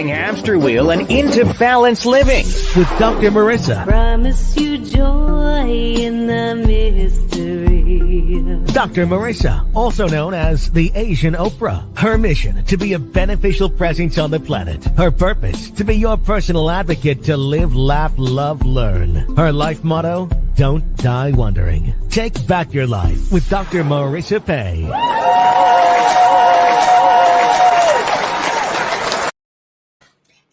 missing hamster wheel and into balanced living with Dr. Marissa. Promise you joy in the mystery. Dr. Marissa, also known as the Asian Oprah. Her mission, to be a beneficial presence on the planet. Her purpose, to be your personal advocate to live, laugh, love, learn. Her life motto, don't die wondering. Take back your life with Dr. Marissa Pay.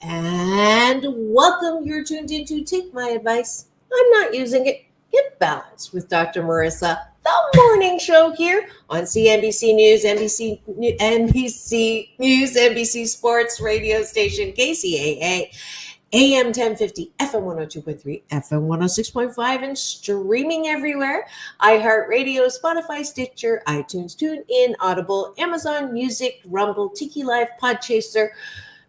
And welcome. You're tuned into Take My Advice. I'm not using it. Get balanced with Dr. Marissa, the morning show here on CNBC News, NBC News, NBC Sports radio station, KCAA, AM 1050, FM 102.3, FM 106.5, and streaming everywhere. iHeartRadio, Spotify, Stitcher, iTunes, TuneIn, Audible, Amazon Music, Rumble, Tiki Live, Podchaser,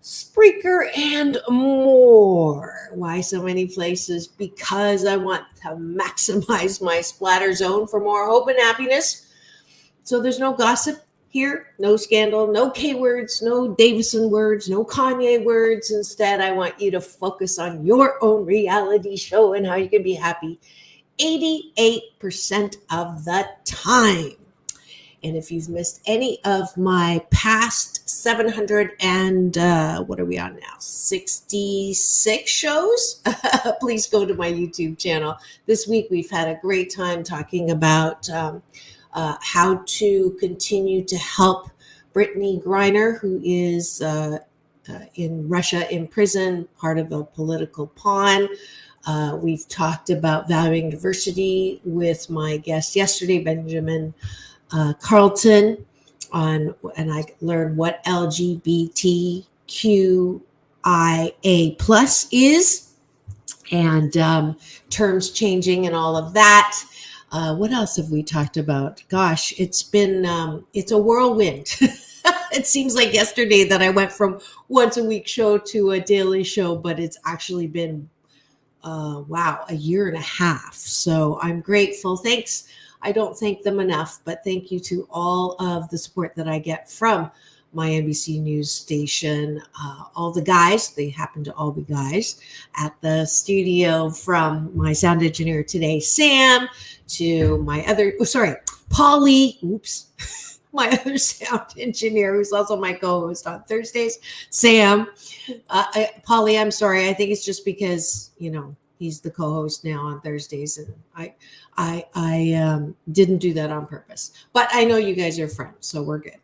Spreaker, and more. Why so many places? Because I want to maximize my splatter zone for more hope and happiness. So there's no gossip here, no scandal, no K words, no Davison words, no Kanye words. Instead, I want you to focus on your own reality show and how you can be happy 88% of the time. And if you've missed any of my past 700 and what are we on now? 66 shows. Please go to my YouTube channel. This week we've had a great time talking about how to continue to help Brittany Griner, who is in Russia in prison, part of a political pawn. We've talked about valuing diversity with my guest yesterday, Benjamin Carlton, and I learned what LGBTQIA plus is, and terms changing and all of that. What else have we talked about? Gosh, it's been it's a whirlwind. It seems like yesterday that I went from once a week show to a daily show, but it's actually been a year and a half. So I'm grateful. Thanks. I don't thank them enough, but thank you to all of the support that I get from my NBC News station. All the guys, they happen to all be guys at the studio, from my sound engineer today, Sam, to my other, Polly, my other sound engineer, who's also my co-host on Thursdays, Sam. Polly, I'm sorry. I think it's just because, he's the co-host now on Thursdays, and I didn't do that on purpose. But I know you guys are friends, so we're good.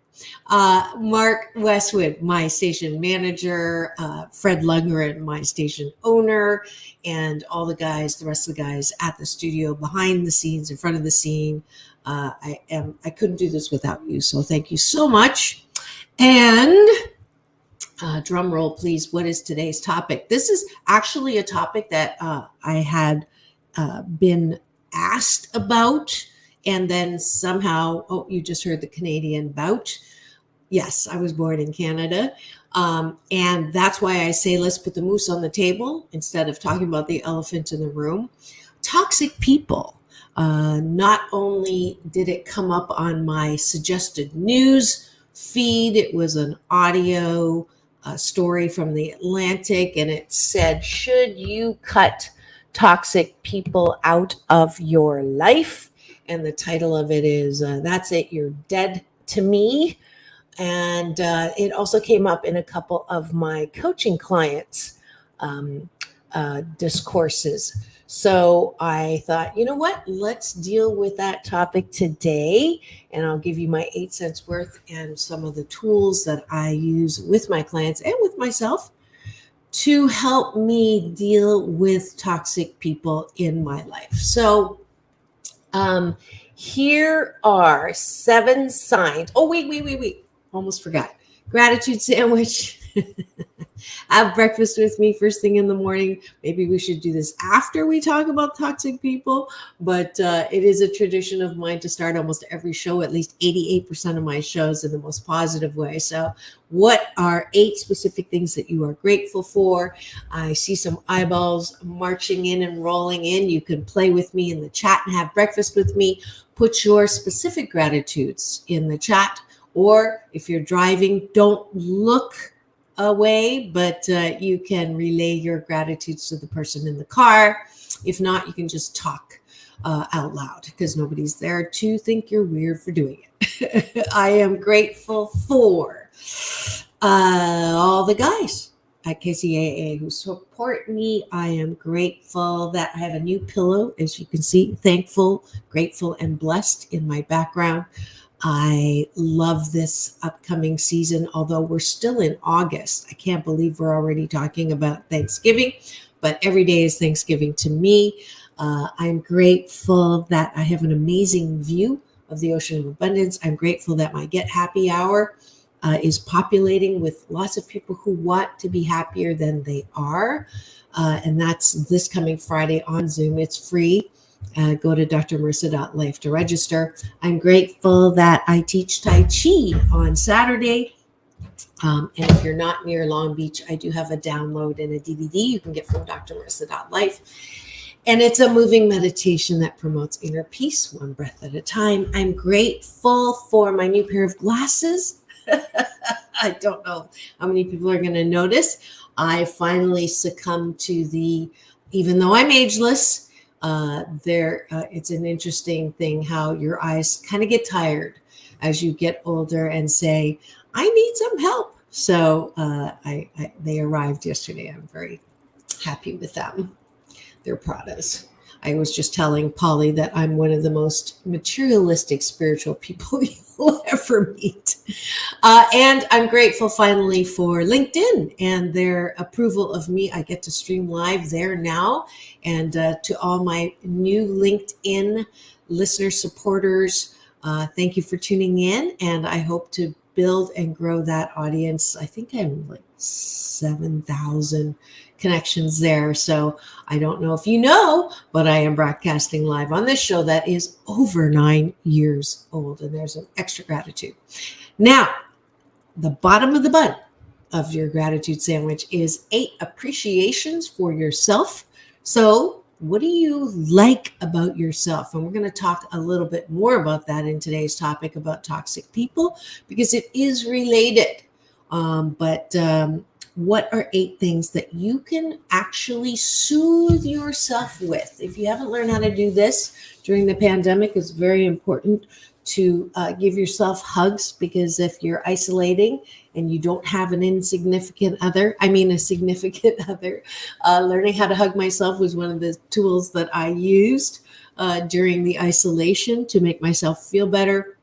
Mark Westwood, my station manager, Fred Lundgren, my station owner, and all the guys, the rest of the guys at the studio, behind the scenes, in front of the scene. I couldn't do this without you, so thank you so much. And drum roll, please. What is today's topic? This is actually a topic that I had been asked about, and then somehow, you just heard the Canadian bout. Yes, I was born in Canada. And that's why I say, let's put the moose on the table instead of talking about the elephant in the room. Toxic people. Not only did it come up on my suggested news feed, it was an audio story from the Atlantic, and it said, should you cut toxic people out of your life? And the title of it is, That's It, You're Dead to Me. And it also came up in a couple of my coaching clients' discourses. So I thought, you know what, let's deal with that topic today. And I'll give you my 8 cents worth and some of the tools that I use with my clients and with myself to help me deal with toxic people in my life. So here are 7 signs. Oh, wait. Almost forgot. Gratitude sandwich. Have breakfast with me first thing in the morning. Maybe we should do this after we talk about toxic people, but it is a tradition of mine to start almost every show, at least 88% of my shows, in the most positive way. So what are 8 specific things that you are grateful for? I see some eyeballs marching in and rolling in. You can play with me in the chat and have breakfast with me. Put your specific gratitudes in the chat. Or if you're driving, don't look away, but you can relay your gratitudes to the person in the car. If not, you can just talk out loud because nobody's there to think you're weird for doing it. I am grateful for all the guys at KCAA who support me. I am grateful that I have a new pillow, as you can see, thankful, grateful, and blessed in my background. I love this upcoming season, although we're still in August. I can't believe we're already talking about Thanksgiving, but every day is Thanksgiving to me. I'm grateful that I have an amazing view of the ocean of abundance. I'm grateful that my Get Happy Hour is populating with lots of people who want to be happier than they are. And that's this coming Friday on Zoom. It's free. Go to drmarissa.life to register. I'm grateful that I teach Tai Chi on Saturday. And if you're not near Long Beach, I do have a download and a DVD you can get from drmarissa.life. And it's a moving meditation that promotes inner peace, one breath at a time. I'm grateful for my new pair of glasses. I don't know how many people are going to notice. I finally succumbed to even though I'm ageless, it's an interesting thing how your eyes kind of get tired as you get older and say, I need some help. So they arrived yesterday. I'm very happy with them. They're Pradas. I was just telling Polly that I'm one of the most materialistic spiritual people you'll ever meet. And I'm grateful finally for LinkedIn and their approval of me. I get to stream live there now. And to all my new LinkedIn listener supporters, thank you for tuning in. And I hope to build and grow that audience. I think I'm like 7,000 connections there. So I don't know if you know, but I am broadcasting live on this show that is over 9 years old. And there's an extra gratitude. Now, the bottom of the bun of your gratitude sandwich is 8 appreciations for yourself. So what do you like about yourself? And we're going to talk a little bit more about that in today's topic about toxic people, because it is related. What are 8 things that you can actually soothe yourself with? If you haven't learned how to do this during the pandemic, it's very important to give yourself hugs, because if you're isolating and you don't have a significant other, learning how to hug myself was one of the tools that I used during the isolation to make myself feel better.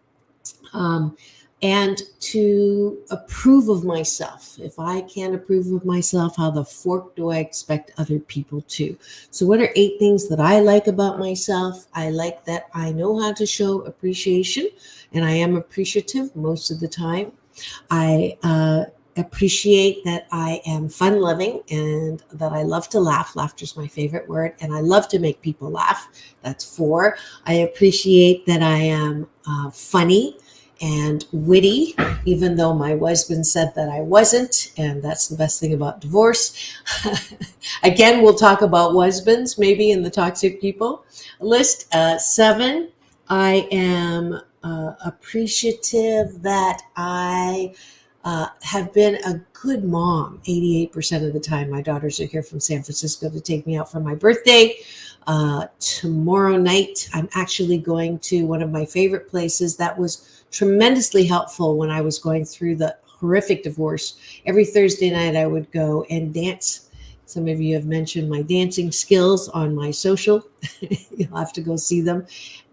And to approve of myself. If I can't approve of myself, how the fork do I expect other people to? So what are 8 things that I like about myself? I like that I know how to show appreciation, and I am appreciative most of the time. I appreciate that I am fun-loving and that I love to laugh. Laughter is my favorite word, and I love to make people laugh. That's 4. I appreciate that I am funny and witty, even though my husband said that I wasn't, and that's the best thing about divorce. Again, we'll talk about husbands maybe in the toxic people list. 7, I am appreciative that I have been a good mom 88% of the time. My daughters are here from San Francisco to take me out for my birthday. Tomorrow night, I'm actually going to one of my favorite places that was tremendously helpful when I was going through the horrific divorce. Every Thursday night, I would go and dance. Some of you have mentioned my dancing skills on my social. You'll have to go see them.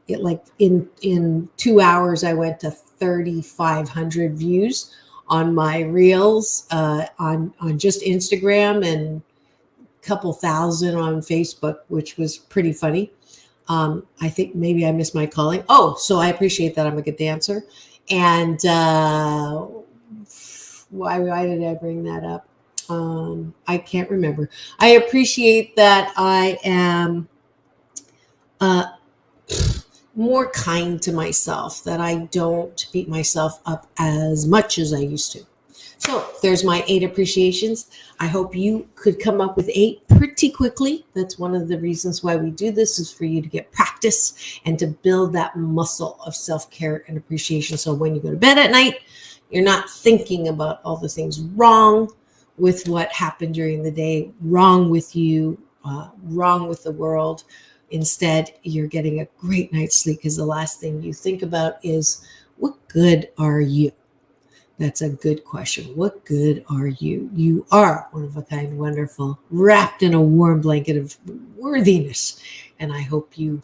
In 2 hours, I went to 3,500 views on my reels on just Instagram, and a couple thousand on Facebook, which was pretty funny. I think maybe I missed my calling. Oh, so I appreciate that I'm a good dancer. And why did I bring that up? I can't remember. I appreciate that I am more kind to myself, that I don't beat myself up as much as I used to. So there's my 8 appreciations. I hope you could come up with 8 pretty quickly. That's one of the reasons why we do this, is for you to get practice and to build that muscle of self-care and appreciation. So when you go to bed at night, you're not thinking about all the things wrong with what happened during the day, wrong with you, wrong with the world. Instead, you're getting a great night's sleep because the last thing you think about is, what good are you? That's a good question. What good are you? You are one of a kind, wonderful, wrapped in a warm blanket of worthiness. And I hope you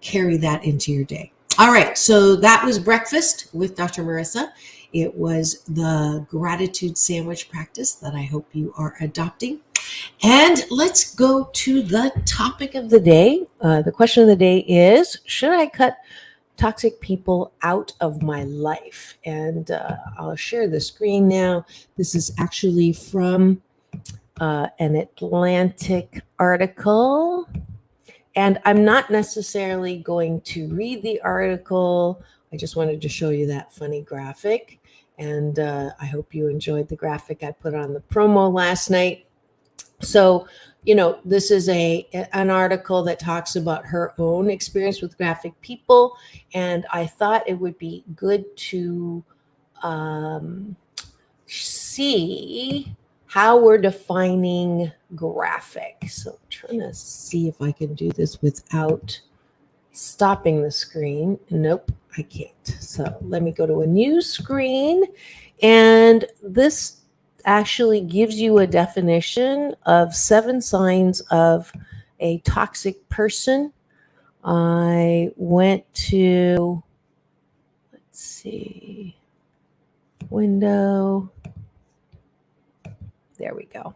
carry that into your day. All right. So that was breakfast with Dr. Marissa. It was the gratitude sandwich practice that I hope you are adopting. And let's go to the topic of the day. The question of the day is, should I cut toxic people out of my life? And I'll share the screen now. This is actually from an Atlantic article. And I'm not necessarily going to read the article. I just wanted to show you that funny graphic. And I hope you enjoyed the graphic I put on the promo last night. So, this is an article that talks about her own experience with graphic people. And I thought it would be good to see how we're defining graphic. So I'm trying to see if I can do this without stopping the screen. Nope, I can't. So let me go to a new screen. And this actually gives you a definition of 7 signs of a toxic person. I went to, let's see, window. There we go.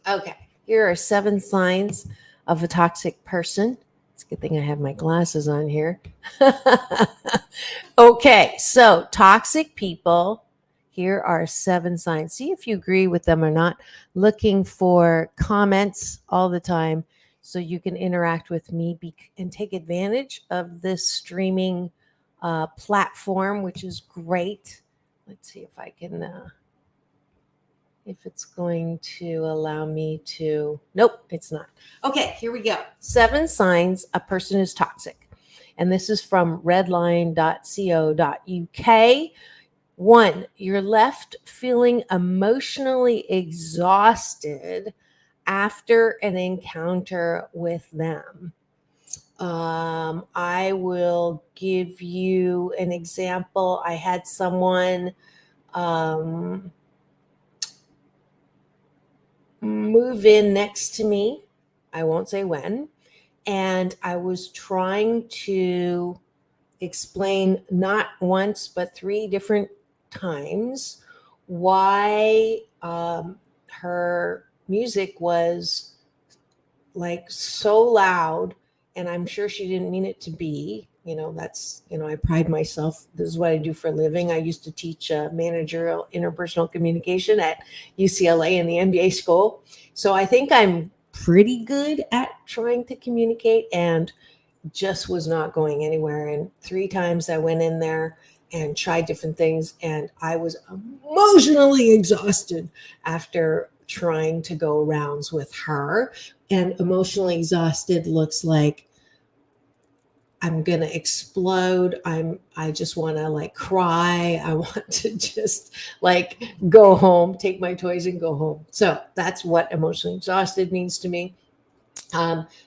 Okay, here are 7 signs of a toxic person. It's a good thing I have my glasses on here. Okay, so toxic people. Here are 7 signs. See if you agree with them or not. Looking for comments all the time so you can interact with me and take advantage of this streaming platform, which is great. Let's see if I can, if it's going to allow me to. Nope, it's not. Okay, here we go. 7 signs a person is toxic. And this is from redline.co.uk. 1, you're left feeling emotionally exhausted after an encounter with them. I will give you an example. I had someone move in next to me. I won't say when. And I was trying to explain not once, but 3 different times why her music was like so loud, and I'm sure she didn't mean it to be. That's, I pride myself. This is what I do for a living. I used to teach managerial interpersonal communication at UCLA in the MBA school. So I think I'm pretty good at trying to communicate, and just was not going anywhere. And 3 times I went in there and tried different things, and I was emotionally exhausted after trying to go rounds with her. And emotionally exhausted looks like I'm going to explode. I just want to like cry. I want to just like go home, take my toys and go home. So that's what emotionally exhausted means to me.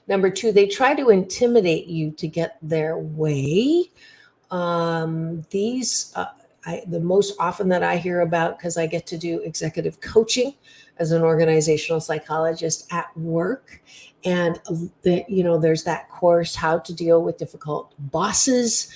Number 2, they try to intimidate you to get their way. The most often that I hear about, because I get to do executive coaching as an organizational psychologist at work. And there's that course, How to Deal with Difficult Bosses.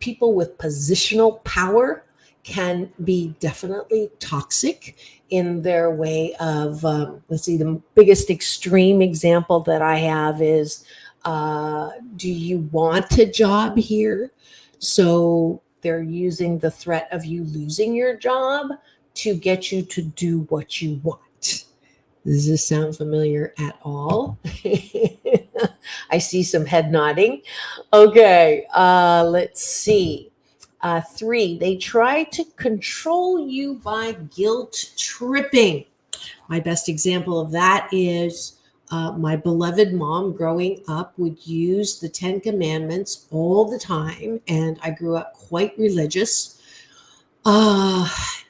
People with positional power can be definitely toxic in their way of, let's see, the biggest extreme example that I have is, do you want a job here? So they're using the threat of you losing your job to get you to do what you want. Does this sound familiar at all? I see some head nodding. Okay, let's see. 3, they try to control you by guilt tripping. My best example of that is my beloved mom growing up would use the 10 Commandments all the time. And I grew up quite religious.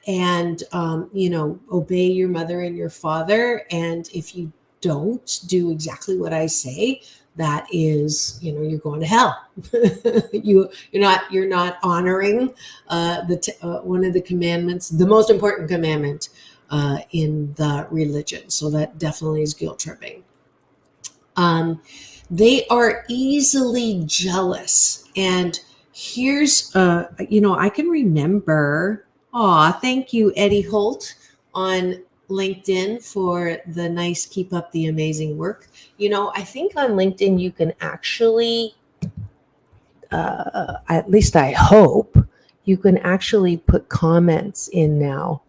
and obey your mother and your father. And if you don't do exactly what I say, that is, you're going to hell. You're not honoring one of the commandments, the most important commandment in the religion. So that definitely is guilt tripping. They are easily jealous. And here's, I can remember, thank you, Eddie Holt on LinkedIn for the nice keep up the amazing work. I think on LinkedIn you can actually, at least I hope, you can actually put comments in now.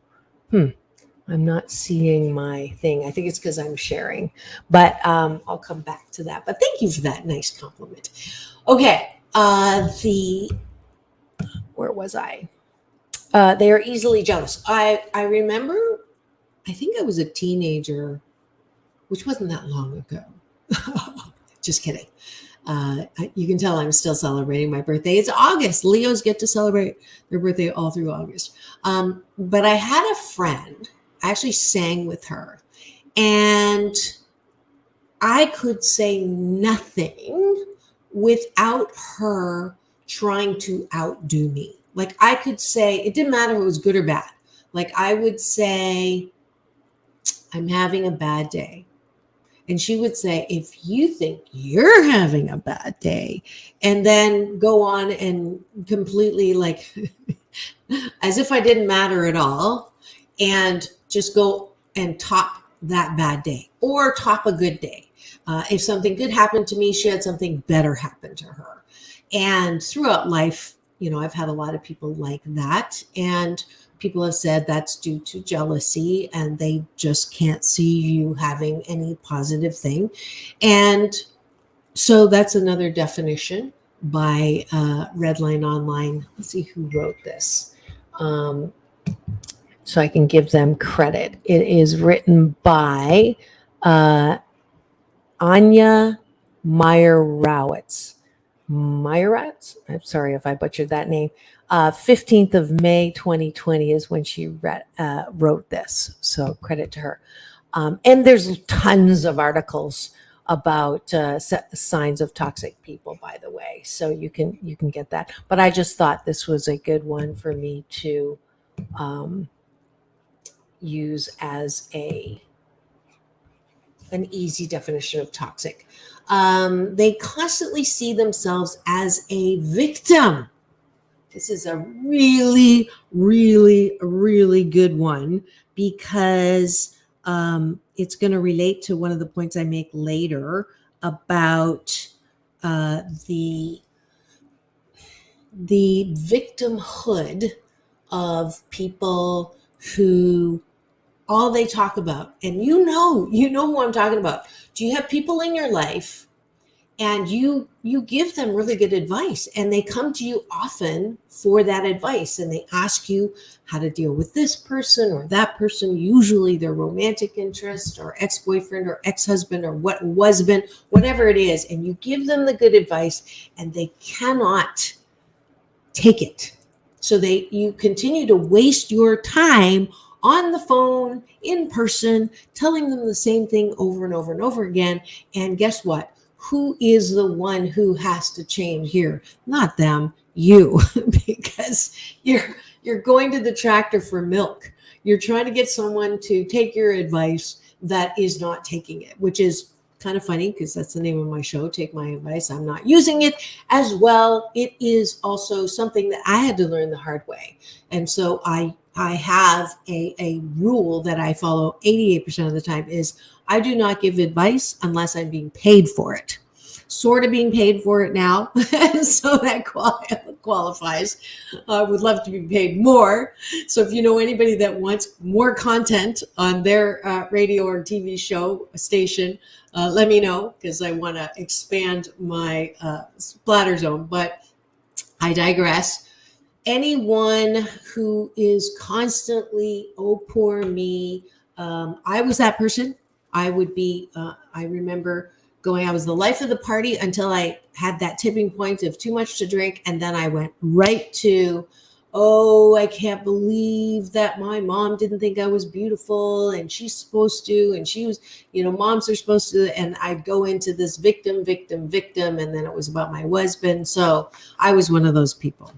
I'm not seeing my thing. I think it's because I'm sharing, but I'll come back to that. But thank you for that nice compliment. Okay, where was I? They are easily jealous. I remember, I think I was a teenager, which wasn't that long ago. Just kidding. You can tell I'm still celebrating my birthday. It's August. Leos get to celebrate their birthday all through August. But I had a friend. I actually sang with her, and I could say nothing without her trying to outdo me. Like I could say, it didn't matter if it was good or bad. Like I would say, I'm having a bad day. And she would say, if you think you're having a bad day, and then go on and completely like, as if I didn't matter at all, and just go and top that bad day or top a good day. If something good happened to me, she had something better happen to her. And throughout life, I've had a lot of people like that. And people have said that's due to jealousy and they just can't see you having any positive thing. And so that's another definition by Redline Online. Let's see who wrote this. So I can give them credit. It is written by Anya Meyer-Rowitz. I'm sorry if I butchered that name. 15th of May, 2020 is when she wrote this. So credit to her. And there's tons of articles about signs of toxic people, by the way. So you can get that. But I just thought this was a good one for me to use as an easy definition of toxic. They constantly see themselves as a victim. This is a really, really, really good one because it's going to relate to one of the points I make later about the victimhood of people who all they talk about, and you know who I'm talking about. Do you have people in your life and you give them really good advice and they come to you often for that advice and they ask you how to deal with this person or that person, usually their romantic interest or ex-boyfriend or ex-husband or whatever it is, and you give them the good advice and they cannot take it. So you continue to waste your time on the phone, in person, telling them the same thing over and over and over again. And guess what? Who is the one who has to change here? Not them, you, because you're going to the tractor for milk. You're trying to get someone to take your advice that is not taking it, which is kind of funny because that's the name of my show, Take My Advice. I'm not using it as well. It is also something that I had to learn the hard way. And so I have a rule that I follow 88% of the time is I do not give advice unless I'm being paid for it. Sort of being paid for it now. So that qualifies. I would love to be paid more. So if you know anybody that wants more content on their radio or TV show station, let me know because I want to expand my splatter zone. But I digress. Anyone who is constantly, oh, poor me. I was that person. I would be, I remember I was the life of the party until I had that tipping point of too much to drink. And then I went right to oh, I can't believe that my mom didn't think I was beautiful, and she's supposed to, and she was, moms are supposed to. And I'd go into this victim, victim, victim, and then it was about my husband. So I was one of those people.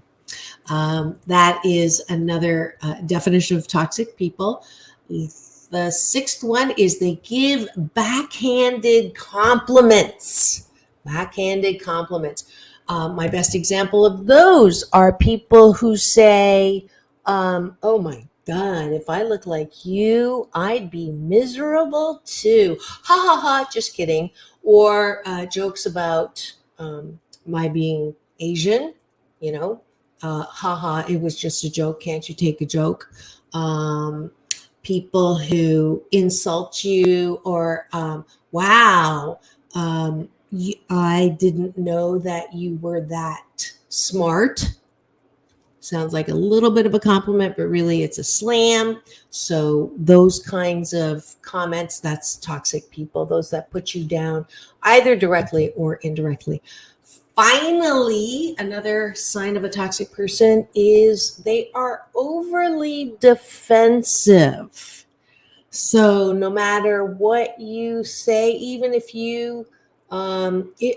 That is another definition of toxic people. The sixth one is they give backhanded compliments. Backhanded compliments. My best example of those are people who say, oh my God, if I look like you, I'd be miserable too. Ha ha ha, just kidding. Or jokes about my being Asian, ha ha, it was just a joke. Can't you take a joke? People who insult you, or wow, I didn't know that you were that smart. Sounds like a little bit of a compliment, but really it's a slam. So those kinds of comments, that's toxic people, those that put you down either directly or indirectly. Finally, another sign of a toxic person is they are overly defensive. So no matter what you say, even if you,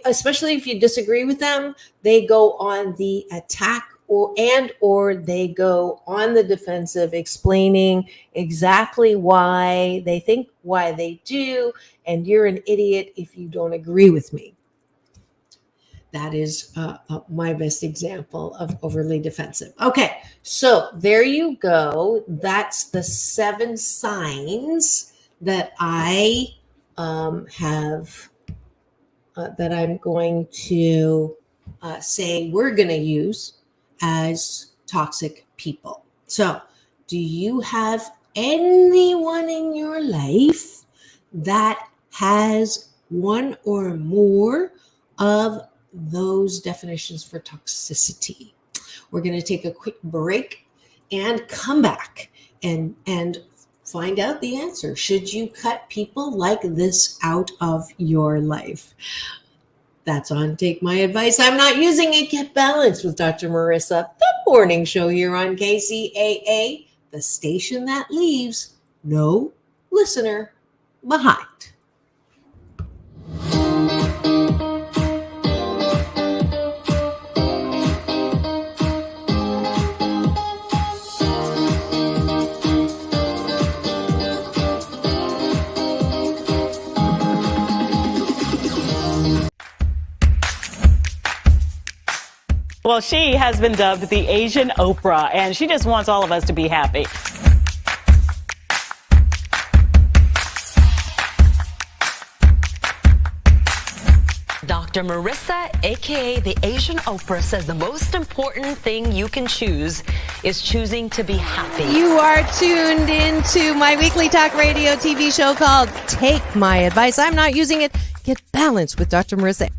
especially if you disagree with them, they go on the attack or they go on the defensive, explaining exactly why they think why they do, and you're an idiot if you don't agree with me. That is my best example of overly defensive. Okay, so there you go. That's the 7 signs that I have that I'm going to say we're going to use as toxic people. So, do you have anyone in your life that has one or more of those definitions for toxicity? We're going to take a quick break and come back and find out the answer. Should you cut people like this out of your life? That's on Take My Advice. I'm Not Using It. Get Balanced with Dr. Marissa, the morning show here on KCAA, the station that leaves no listener behind. Well, she has been dubbed the Asian Oprah, and she just wants all of us to be happy. Dr. Marissa, aka the Asian Oprah, says the most important thing you can choose is choosing to be happy. You are tuned into my weekly talk radio TV show called Take My Advice. I'm Not Using It. Get Balanced with Dr. Marissa.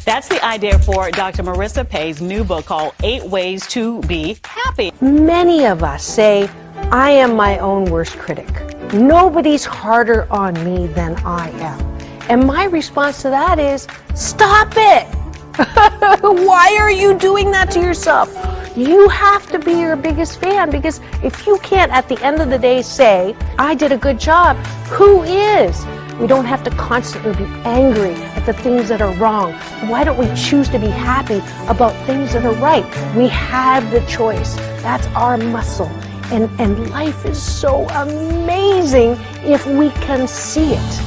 That's the idea for Dr. Marissa Pay's new book called 8 Ways to Be Happy. Many of us say, I am my own worst critic. Nobody's harder on me than I am. And my response to that is, stop it! Why are you doing that to yourself? You have to be your biggest fan, because if you can't at the end of the day say, I did a good job, who is? We don't have to constantly be angry at the things that are wrong. Why don't we choose to be happy about things that are right? We have the choice. That's our muscle. And life is so amazing if we can see it.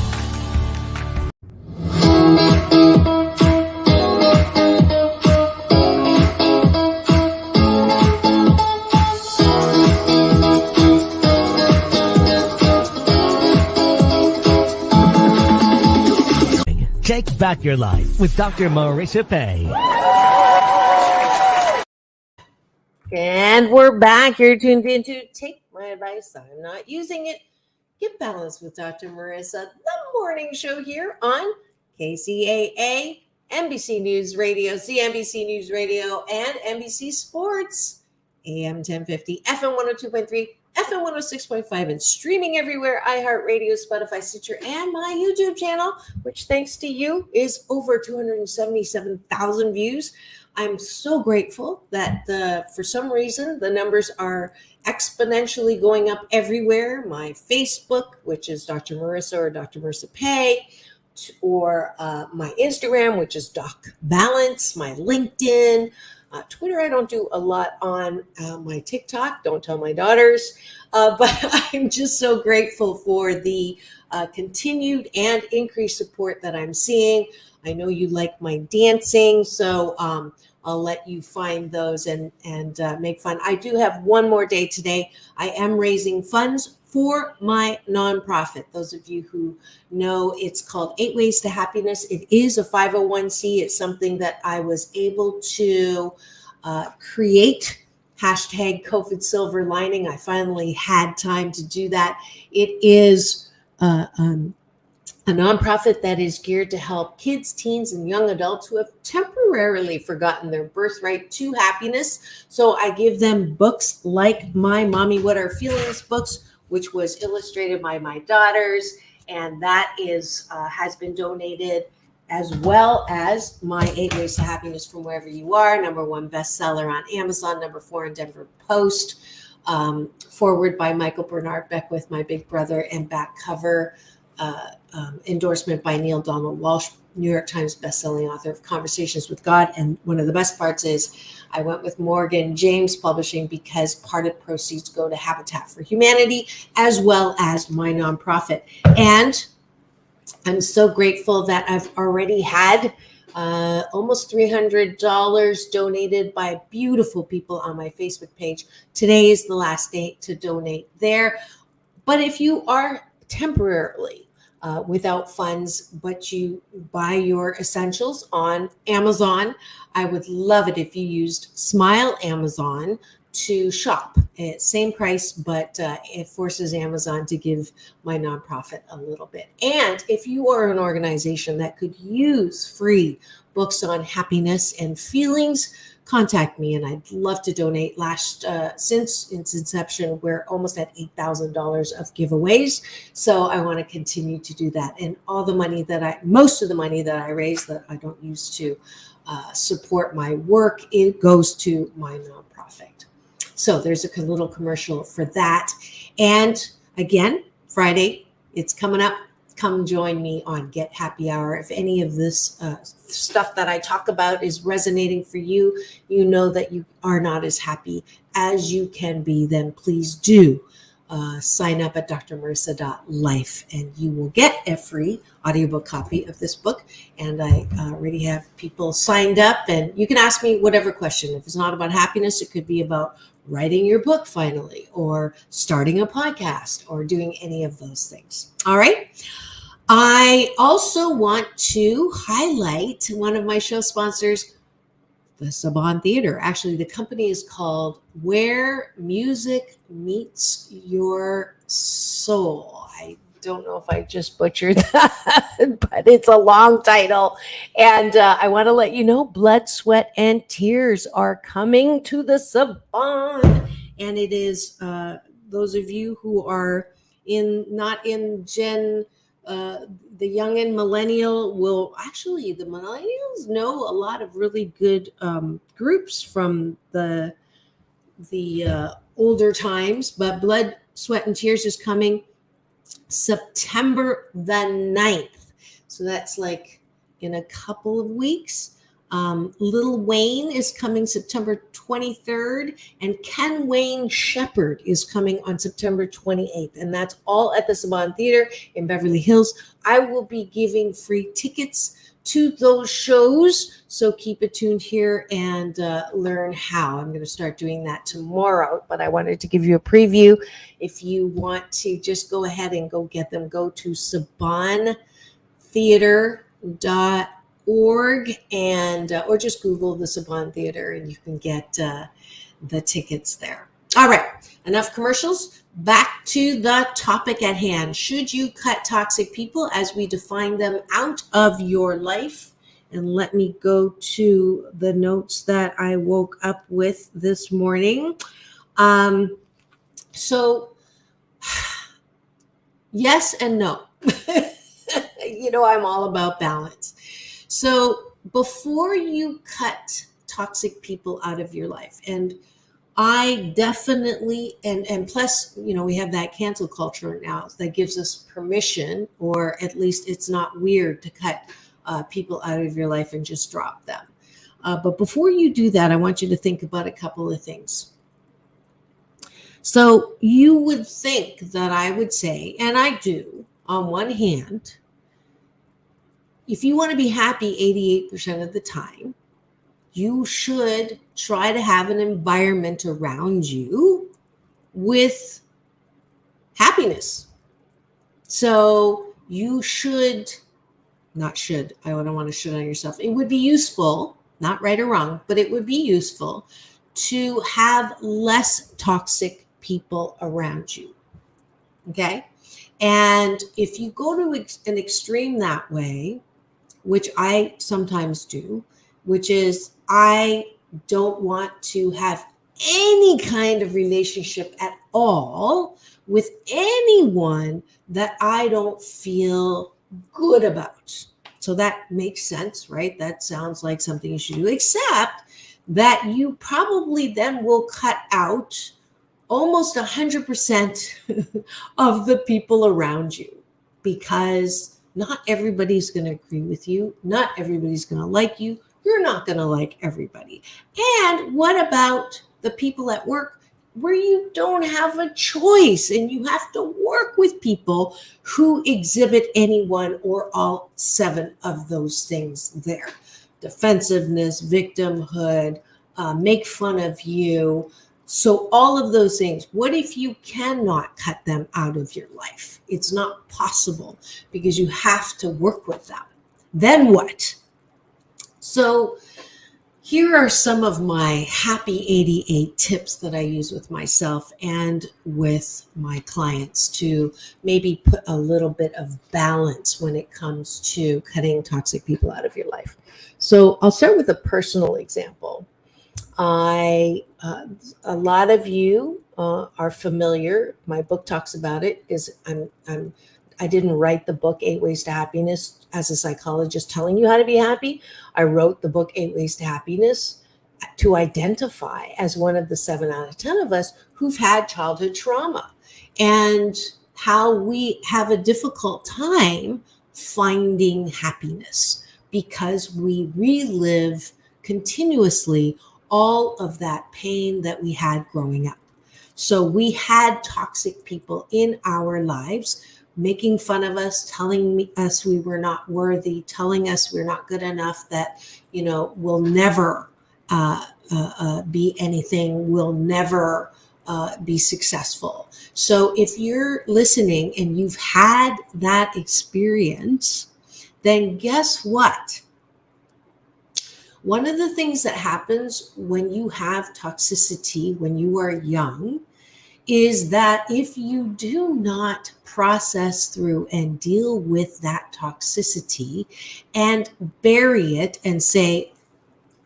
Take back your life with Dr. Marissa Pay. And we're back. You're tuned into Take My Advice. I'm Not Using It. Get Balanced with Dr. Marissa, the morning show here on KCAA, NBC News Radio, CNBC News Radio, and NBC Sports, AM 1050, FM 102.3, FM 106.5, and streaming everywhere, iHeartRadio, Spotify, Stitcher, and my YouTube channel, which thanks to you is over 277,000 views. I'm so grateful that for some reason the numbers are exponentially going up everywhere. My Facebook, which is Dr. Marissa or Dr. Marissa Pay, or my Instagram, which is Doc Balance, my LinkedIn, Twitter. I don't do a lot on my TikTok. Don't tell my daughters. But I'm just so grateful for the continued and increased support that I'm seeing. I know you like my dancing, so I'll let you find those and make fun. I do have one more day today. I am raising funds for my nonprofit. Those of you who know, it's called 8 Ways to Happiness. It is a 501c. It's something that I was able to create. Hashtag COVID silver lining. I finally had time to do that. It is a nonprofit that is geared to help kids, teens, and young adults who have temporarily forgotten their birthright to happiness. So I give them books like my Mommy What Are Feelings books, which was illustrated by my daughters, and that is has been donated, as well as my 8 Ways to Happiness from Wherever You Are, #1 bestseller on Amazon, #4 in Denver Post, forward by Michael Bernard Beckwith, my big brother, and back cover endorsement by Neil Donald Walsh, New York Times bestselling author of Conversations with God. And one of the best parts is I went with Morgan James Publishing because part of proceeds go to Habitat for Humanity, as well as my nonprofit. And I'm so grateful that I've already had almost $300 donated by beautiful people on my Facebook page. Today is the last day to donate there. But if you are temporarily without funds, but you buy your essentials on Amazon, I would love it if you used Smile Amazon to shop. Same price, but it forces Amazon to give my nonprofit a little bit. And if you are an organization that could use free books on happiness and feelings, contact me and I'd love to donate. Since its inception, we're almost at $8,000 of giveaways. So I want to continue to do that. And most of the money that I raise that I don't use to support my work, it goes to my nonprofit. So there's a little commercial for that. And again, Friday, it's coming up. Come join me on Get Happy Hour. If any of this stuff that I talk about is resonating for you, you know that you are not as happy as you can be, then please do sign up at drmarissa.life and you will get a free audiobook copy of this book. And I already have people signed up, and you can ask me whatever question. If it's not about happiness, it could be about writing your book finally, or starting a podcast, or doing any of those things. All right. I also want to highlight one of my show sponsors, the Saban Theater. Actually, the company is called Where Music Meets Your Soul. I don't know if I just butchered that, but it's a long title. And I want to let you know, Blood, Sweat, and Tears are coming to the Saban. And it is those of you who are not in Gen the young and millennial the millennials know a lot of really good groups from the older times, but Blood, Sweat, and Tears is coming September the 9th. So that's like in a couple of weeks. Lil Wayne is coming September 23rd, and Ken Wayne Shepherd is coming on September 28th, and that's all at the Saban Theater in Beverly Hills. I will be giving free tickets to those shows, so keep it tuned here and learn how. I'm going to start doing that tomorrow, but I wanted to give you a preview. If you want to just go ahead and go get them, go to sabantheater.org and or just Google the Saban Theater and you can get the tickets there. All right, enough commercials. Back to the topic at hand. Should you cut toxic people as we define them out of your life? And let me go to the notes that I woke up with this morning. So, yes and no. I'm all about balance. So before you cut toxic people out of your life, and I definitely, and plus, we have that cancel culture now that gives us permission, or at least it's not weird to cut people out of your life and just drop them. But before you do that, I want you to think about a couple of things. So you would think that I would say, and I do, on one hand, if you want to be happy 88% of the time, you should try to have an environment around you with happiness. So you should, not should, I don't want to should on yourself. It would be useful, not right or wrong, but it would be useful to have less toxic people around you. Okay? And if you go to an extreme that way, which I sometimes do, which is I don't want to have any kind of relationship at all with anyone that I don't feel good about. So that makes sense, right? That sounds like something you should do, except that you probably then will cut out almost 100% of the people around you, because not everybody's going to agree with you. Not everybody's going to like you. You're not going to like everybody. And what about the people at work where you don't have a choice and you have to work with people who exhibit any one or all 7 of those things there? Defensiveness, victimhood, make fun of you. So all of those things, what if you cannot cut them out of your life? It's not possible because you have to work with them. Then what? So here are some of my happy 88 tips that I use with myself and with my clients to maybe put a little bit of balance when it comes to cutting toxic people out of your life. So I'll start with a personal example. A lot of you are familiar. My book talks about it. I didn't write the book 8 Ways to Happiness as a psychologist telling you how to be happy. I wrote the book 8 Ways to Happiness to identify as one of the 7 out of 10 of us who've had childhood trauma and how we have a difficult time finding happiness because we relive continuously all of that pain that we had growing up. So we had toxic people in our lives making fun of us, telling us we were not worthy, telling us we're not good enough, that, we'll never be anything, we'll never be successful. So if you're listening and you've had that experience, then guess what? One of the things that happens when you have toxicity, when you are young, is that if you do not process through and deal with that toxicity and bury it and say,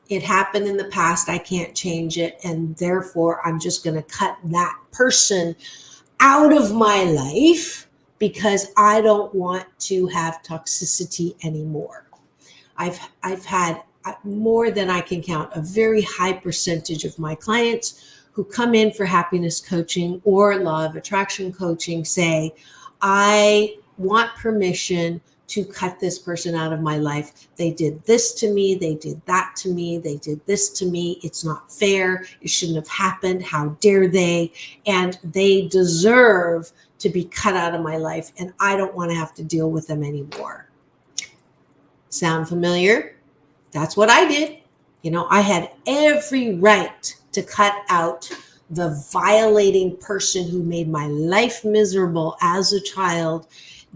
it happened in the past, I can't change it, and therefore I'm just going to cut that person out of my life because I don't want to have toxicity anymore. I've had more than I can count, a very high percentage of my clients who come in for happiness coaching or law of attraction coaching say, I want permission to cut this person out of my life. They did this to me. They did that to me. They did this to me. It's not fair. It shouldn't have happened. How dare they? And they deserve to be cut out of my life. And I don't want to have to deal with them anymore. Sound familiar? That's what I did. I had every right to cut out the violating person who made my life miserable as a child.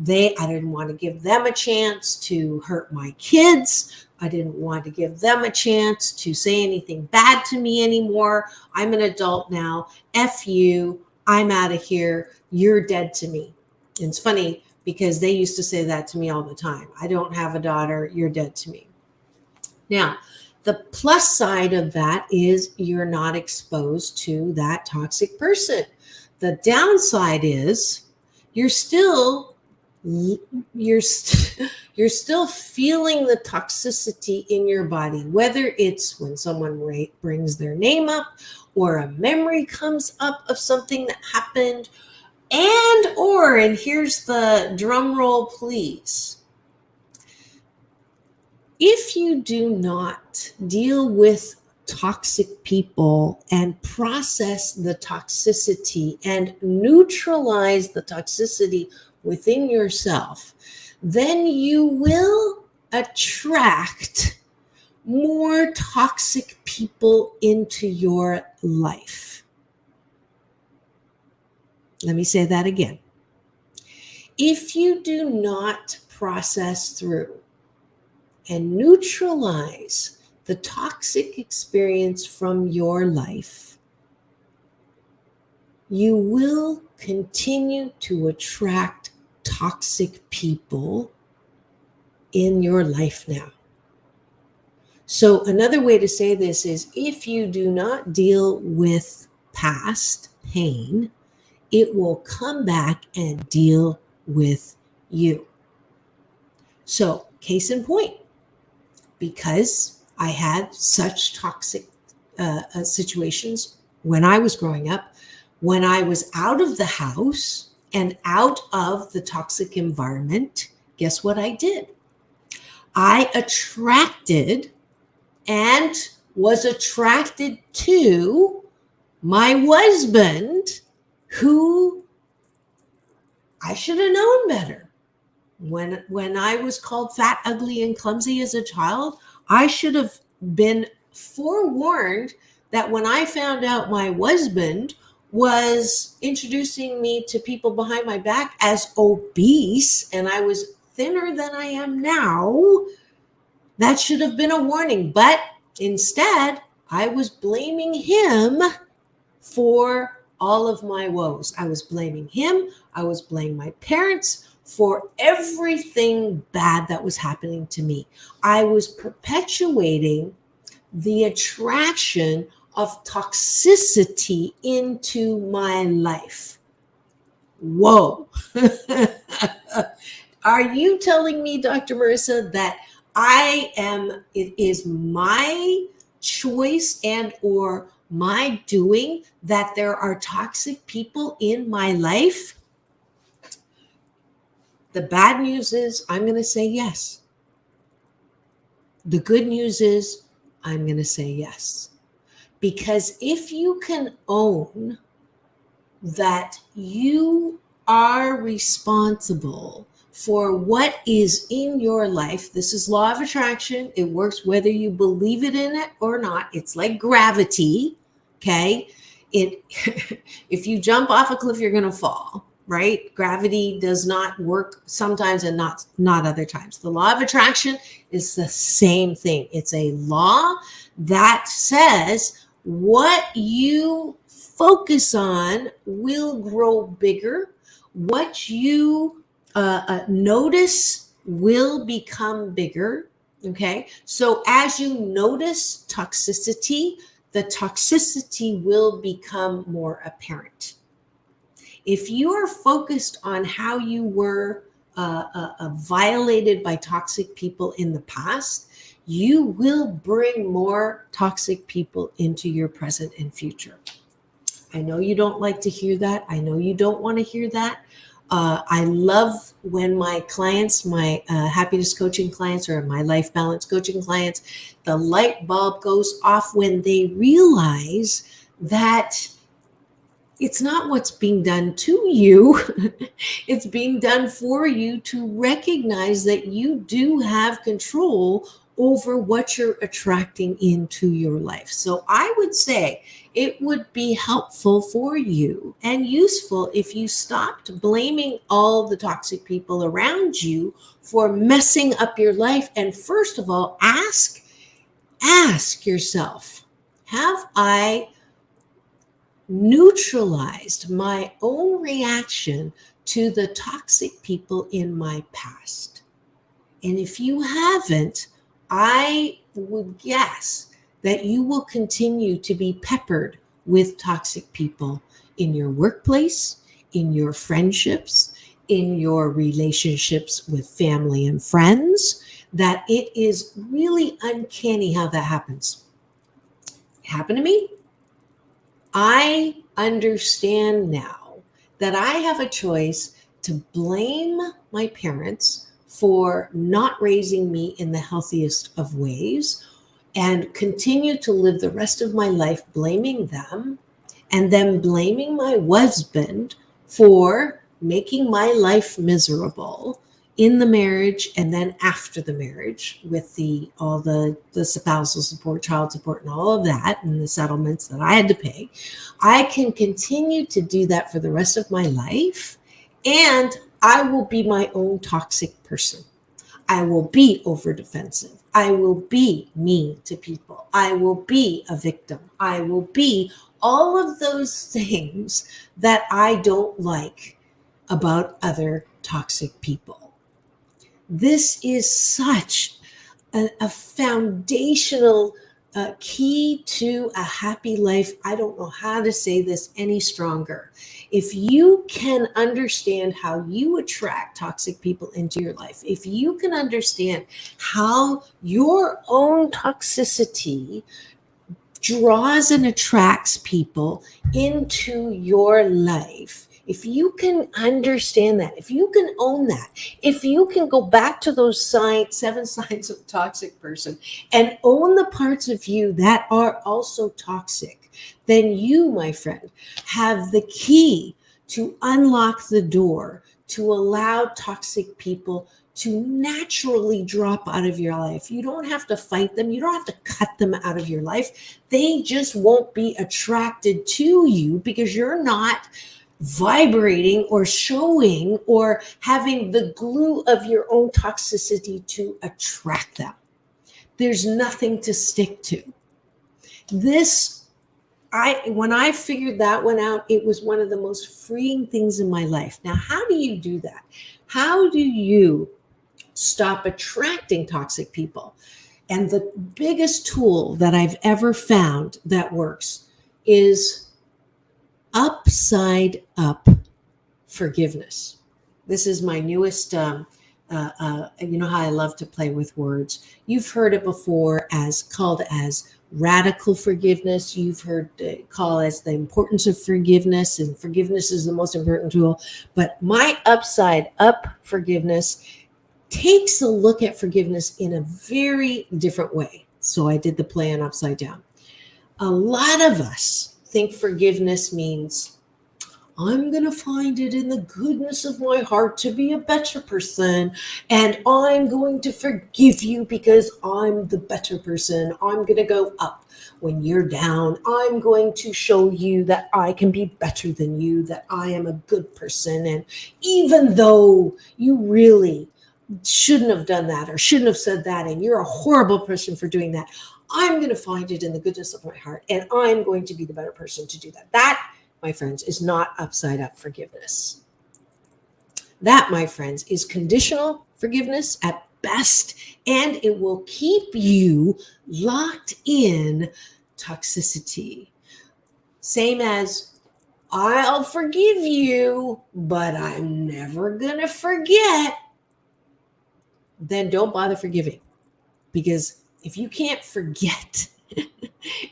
I didn't want to give them a chance to hurt my kids. I didn't want to give them a chance to say anything bad to me anymore. I'm an adult now. F you. I'm out of here. You're dead to me. And it's funny because they used to say that to me all the time. I don't have a daughter. You're dead to me. Now, the plus side of that is you're not exposed to that toxic person. the downside is you're still you're feeling the toxicity in your body, whether it's when someone brings their name up or a memory comes up of something that happened, and here's the drum roll, please. If you do not deal with toxic people and process the toxicity and neutralize the toxicity within yourself, then you will attract more toxic people into your life. Let me say that again. If you do not process through and neutralize the toxic experience from your life, you will continue to attract toxic people in your life now. So another way to say this is, if you do not deal with past pain, it will come back and deal with you. So, case in point, because I had such toxic situations when I was growing up, when I was out of the house and out of the toxic environment, guess what I did? I attracted and was attracted to my husband, who I should have known better. When I was called fat, ugly, and clumsy as a child, I should have been forewarned that when I found out my husband was introducing me to people behind my back as obese and I was thinner than I am now, that should have been a warning. But instead, I was blaming him for all of my woes. I was blaming him. I was blaming my parents for everything bad that was happening to me. I was perpetuating the attraction of toxicity into my life. Whoa. Are you telling me, Dr. Marissa, that it is my choice and or my doing that there are toxic people in my life? The bad news is I'm going to say yes. The good news is I'm going to say yes. Because if you can own that you are responsible for what is in your life, this is law of attraction. It works whether you believe it in it or not. It's like gravity, okay? If you jump off a cliff, you're going to fall, right? Gravity does not work sometimes and not other times. The law of attraction is the same thing. It's a law that says what you focus on will grow bigger. What you notice will become bigger. Okay. So as you notice toxicity, the toxicity will become more apparent. If you are focused on how you were violated by toxic people in the past, you will bring more toxic people into your present and future. I know you don't like to hear that. I know you don't want to hear that. I love when my clients, my happiness coaching clients or my life balance coaching clients, the light bulb goes off when they realize that it's not what's being done to you. It's being done for you to recognize that you do have control over what you're attracting into your life. So I would say it would be helpful for you and useful if you stopped blaming all the toxic people around you for messing up your life. And first of all, ask yourself, have I neutralized my own reaction to the toxic people in my past? And if you haven't, I would guess that you will continue to be peppered with toxic people in your workplace, in your friendships, in your relationships with family and friends, that it is really uncanny how that happens. It happened to me. I understand now that I have a choice to blame my parents for not raising me in the healthiest of ways and continue to live the rest of my life blaming them, and then blaming my husband for making my life miserable in the marriage and then after the marriage with all the spousal support, child support, and all of that, and the settlements that I had to pay. I can continue to do that for the rest of my life, and I will be my own toxic person. I will be over defensive. I will be mean to people. I will be a victim. I will be all of those things that I don't like about other toxic people. This is such a foundational key to a happy life. I don't know how to say this any stronger. If you can understand how you attract toxic people into your life, if you can understand how your own toxicity draws and attracts people into your life, if you can understand that, if you can own that, if you can go back to those 7 signs of a toxic person and own the parts of you that are also toxic, then you, my friend, have the key to unlock the door to allow toxic people to naturally drop out of your life. You don't have to fight them. You don't have to cut them out of your life. They just won't be attracted to you because you're not vibrating or showing or having the glue of your own toxicity to attract them. There's nothing to stick to. When I figured that one out, it was one of the most freeing things in my life. Now, how do you do that? How do you stop attracting toxic people? And the biggest tool that I've ever found that works is upside up forgiveness. This is my newest, you know how I love to play with words. You've heard it before called as radical forgiveness. You've heard it called as the importance of forgiveness, and forgiveness is the most important tool. But my upside up forgiveness takes a look at forgiveness in a very different way. So I did the play on upside down. A lot of us think forgiveness means I'm going to find it in the goodness of my heart to be a better person, and I'm going to forgive you because I'm the better person. I'm going to go up when you're down. I'm going to show you that I can be better than you, that I am a good person. And even though you really shouldn't have done that or shouldn't have said that, and you're a horrible person for doing that, I'm going to find it in the goodness of my heart, and I'm going to be the better person to do that. That, my friends, is not upside up forgiveness. That, my friends, is conditional forgiveness at best, and it will keep you locked in toxicity. Same as, I'll forgive you, but I'm never going to forget. Then don't bother forgiving, because if you can't forget,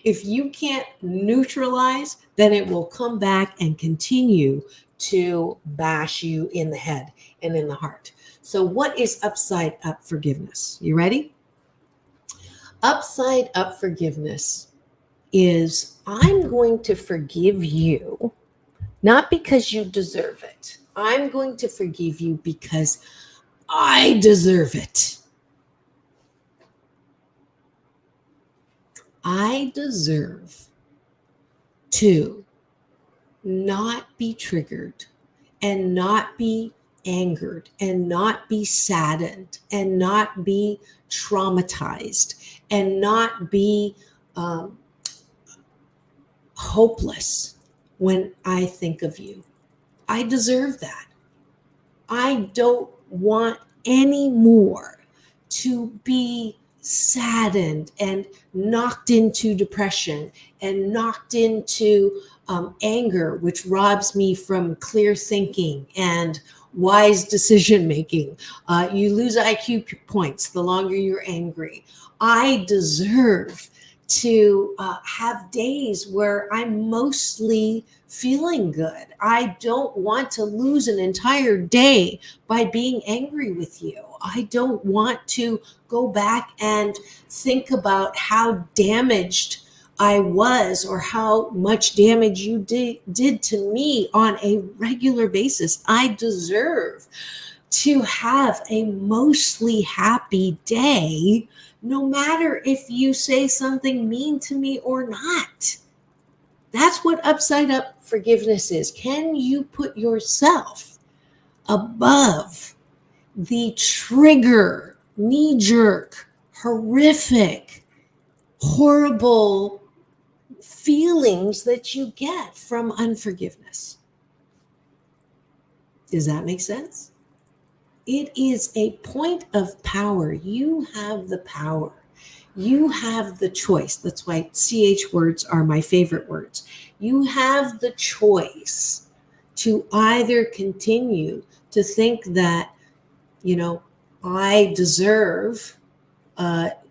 if you can't neutralize, then it will come back and continue to bash you in the head and in the heart. So what is upside up forgiveness? You ready? Upside up forgiveness is, I'm going to forgive you, not because you deserve it. I'm going to forgive you because I deserve it. I deserve to not be triggered and not be angered and not be saddened and not be traumatized and not be hopeless when I think of you. I deserve that. I don't want any more to be saddened and knocked into depression and knocked into anger, which robs me from clear thinking and wise decision making. You lose IQ points the longer you're angry. I deserve to have days where I'm mostly feeling good. I don't want to lose an entire day by being angry with you. I don't want to go back and think about how damaged I was or how much damage you did to me on a regular basis. I deserve to have a mostly happy day, no matter if you say something mean to me or not. That's what upside up forgiveness is. Can you put yourself above the trigger, knee-jerk, horrific, horrible feelings that you get from unforgiveness? Does that make sense? It is a point of power. You have the power. You have the choice. That's why CH words are my favorite words. You have the choice to either continue to think that, I deserve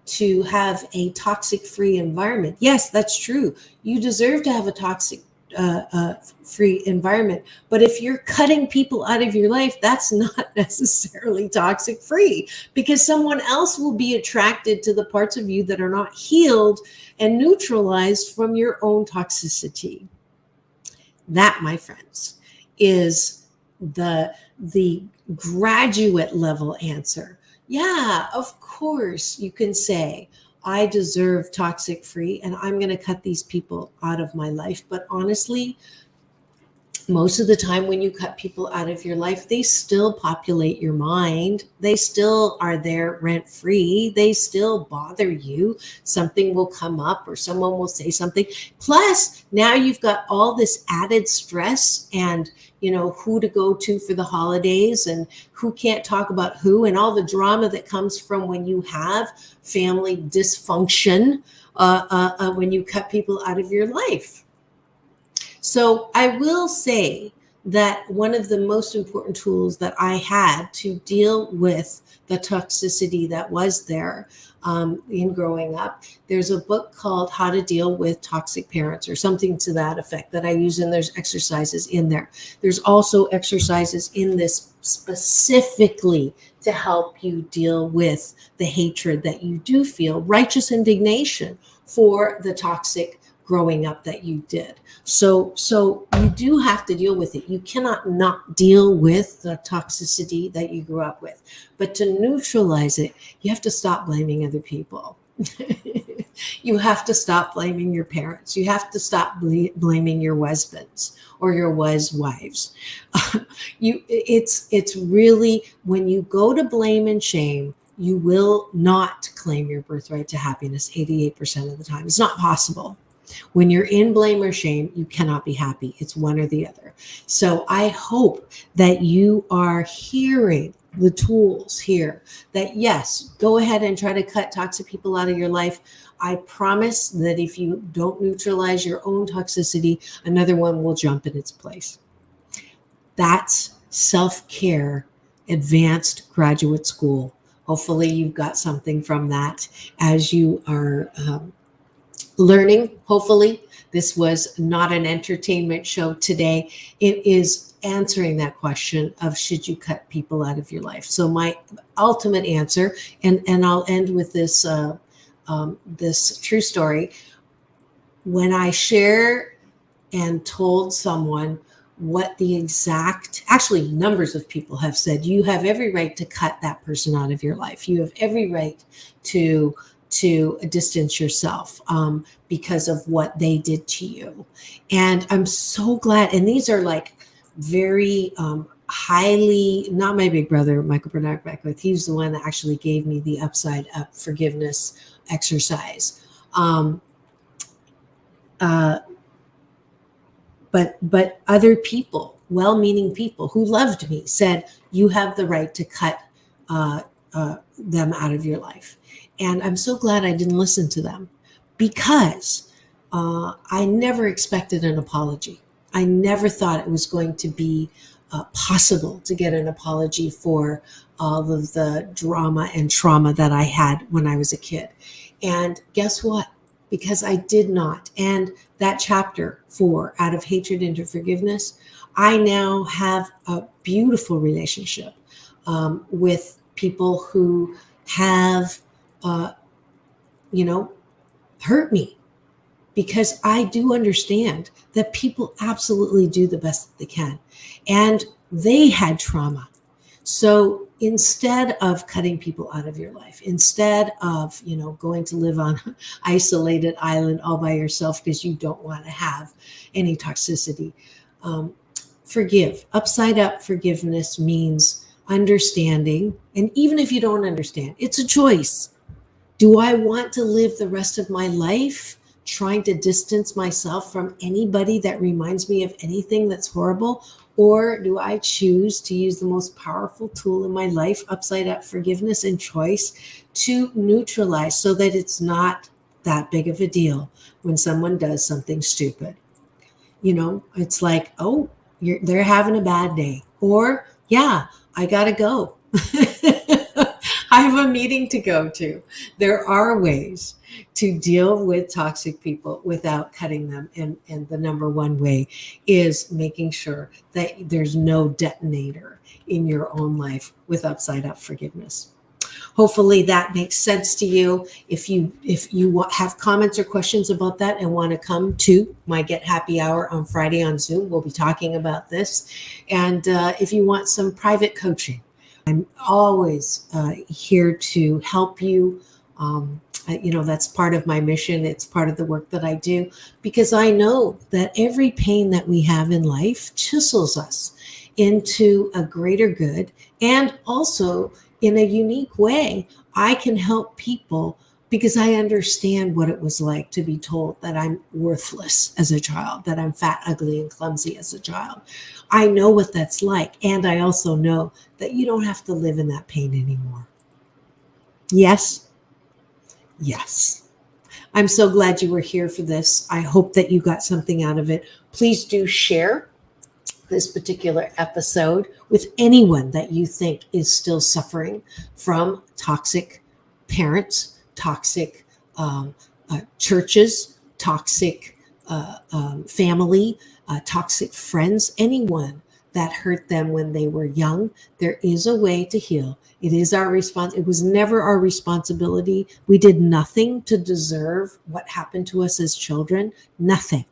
to have a toxic-free environment. Yes, that's true. You deserve to have a toxic-free environment. But if you're cutting people out of your life, that's not necessarily toxic-free, because someone else will be attracted to the parts of you that are not healed and neutralized from your own toxicity. That, my friends, is the graduate level answer. Yeah, of course you can say, I deserve toxic free and I'm going to cut these people out of my life. But honestly, most of the time when you cut people out of your life, they still populate your mind. They still are there rent free. They still bother you. Something will come up or someone will say something. Plus, now you've got all this added stress and, who to go to for the holidays and who can't talk about who, and all the drama that comes from when you have family dysfunction, when you cut people out of your life. So I will say that one of the most important tools that I had to deal with the toxicity that was there in growing up, there's a book called How to Deal with Toxic Parents or something to that effect that I use, and there's exercises in there. There's also exercises in this specifically to help you deal with the hatred that you do feel, righteous indignation for the toxic growing up that you did. So you do have to deal with it. You cannot not deal with the toxicity that you grew up with. But to neutralize it, you have to stop blaming other people. You have to stop blaming your parents. You have to stop blaming your husbands or your wives. It's really, when you go to blame and shame, you will not claim your birthright to happiness 88% of the time. It's not possible. When you're in blame or shame, you cannot be happy. It's one or the other. So I hope that you are hearing the tools here that, yes, go ahead and try to cut toxic people out of your life. I promise that if you don't neutralize your own toxicity, another one will jump in its place. That's self-care, advanced graduate school. Hopefully you've got something from that as you are learning. Hopefully this was not an entertainment show today. It is answering that question of, should you cut people out of your life? So my ultimate answer, and I'll end with this this true story. When I share and told someone what the exact, actually numbers of people have said, you have every right to cut that person out of your life. You have every right to distance yourself because of what they did to you. And I'm so glad. And these are like very highly, not my big brother, Michael Bernard Beckwith. He's the one that actually gave me the upside up forgiveness exercise. But other people, well-meaning people who loved me, said, you have the right to cut them out of your life. And I'm so glad I didn't listen to them, because I never expected an apology. I never thought it was going to be possible to get an apology for all of the drama and trauma that I had when I was a kid. And guess what? Because I did not. And that chapter 4, Out of Hatred into Forgiveness, I now have a beautiful relationship with people who have, hurt me. Because I do understand that people absolutely do the best that they can. And they had trauma. So instead of cutting people out of your life, instead of, going to live on an isolated island all by yourself because you don't want to have any toxicity, forgive. Upside up forgiveness means understanding. And even if you don't understand, it's a choice. Do I want to live the rest of my life trying to distance myself from anybody that reminds me of anything that's horrible? Or do I choose to use the most powerful tool in my life, upside up forgiveness and choice, to neutralize so that it's not that big of a deal when someone does something stupid? It's like, oh, they're having a bad day. Or, yeah, I got to go. I have a meeting to go to. There are ways to deal with toxic people without cutting them. And the number one way is making sure that there's no detonator in your own life with upside up forgiveness. Hopefully that makes sense to you. If you have comments or questions about that and want to come to my Get Happy Hour on Friday on Zoom, we'll be talking about this. And if you want some private coaching, I'm always here to help you. That's part of my mission. It's part of the work that I do, because I know that every pain that we have in life chisels us into a greater good. And also, in a unique way, I can help people because I understand what it was like to be told that I'm worthless as a child, that I'm fat, ugly, and clumsy as a child. I know what that's like. And I also know that you don't have to live in that pain anymore. Yes? Yes. I'm so glad you were here for this. I hope that you got something out of it. Please do share this particular episode with anyone that you think is still suffering from toxic parents, toxic churches, toxic family, toxic friends, anyone that hurt them when they were young. There is a way to heal. It is our response. It was never our responsibility. We did nothing to deserve what happened to us as children. Nothing.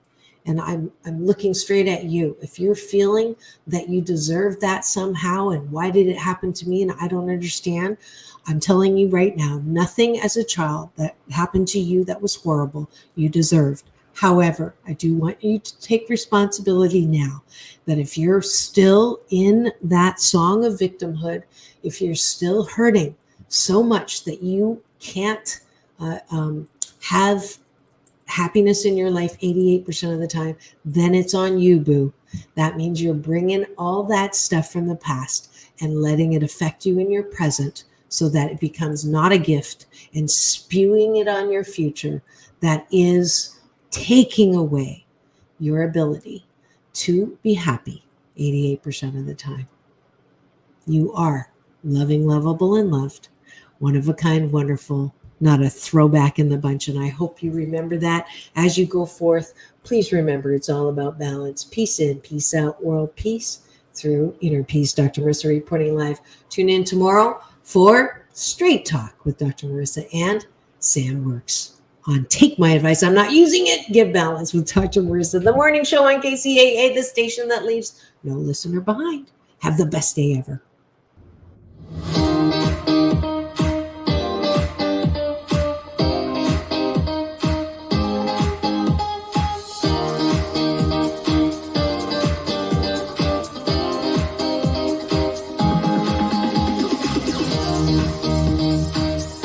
And I'm looking straight at you. If you're feeling that you deserve that somehow, and why did it happen to me and I don't understand, I'm telling you right now, nothing as a child that happened to you that was horrible, you deserved. However, I do want you to take responsibility now that if you're still in that song of victimhood, if you're still hurting so much that you can't have happiness in your life 88% of the time, then it's on you, boo. That means you're bringing all that stuff from the past and letting it affect you in your present so that it becomes not a gift, and spewing it on your future that is taking away your ability to be happy 88% of the time. You are loving, lovable, and loved, one of a kind, wonderful, not a throwback in the bunch. And I hope you remember that as you go forth. Please remember, it's all about balance. Peace in, peace out, world peace through inner peace. Dr. Marissa reporting live. Tune in tomorrow for Straight Talk with Dr. Marissa and Sam Works on Take My Advice. I'm not using it. Give balance with Dr. Marissa. The morning show on KCAA, the station that leaves no listener behind. Have the best day ever.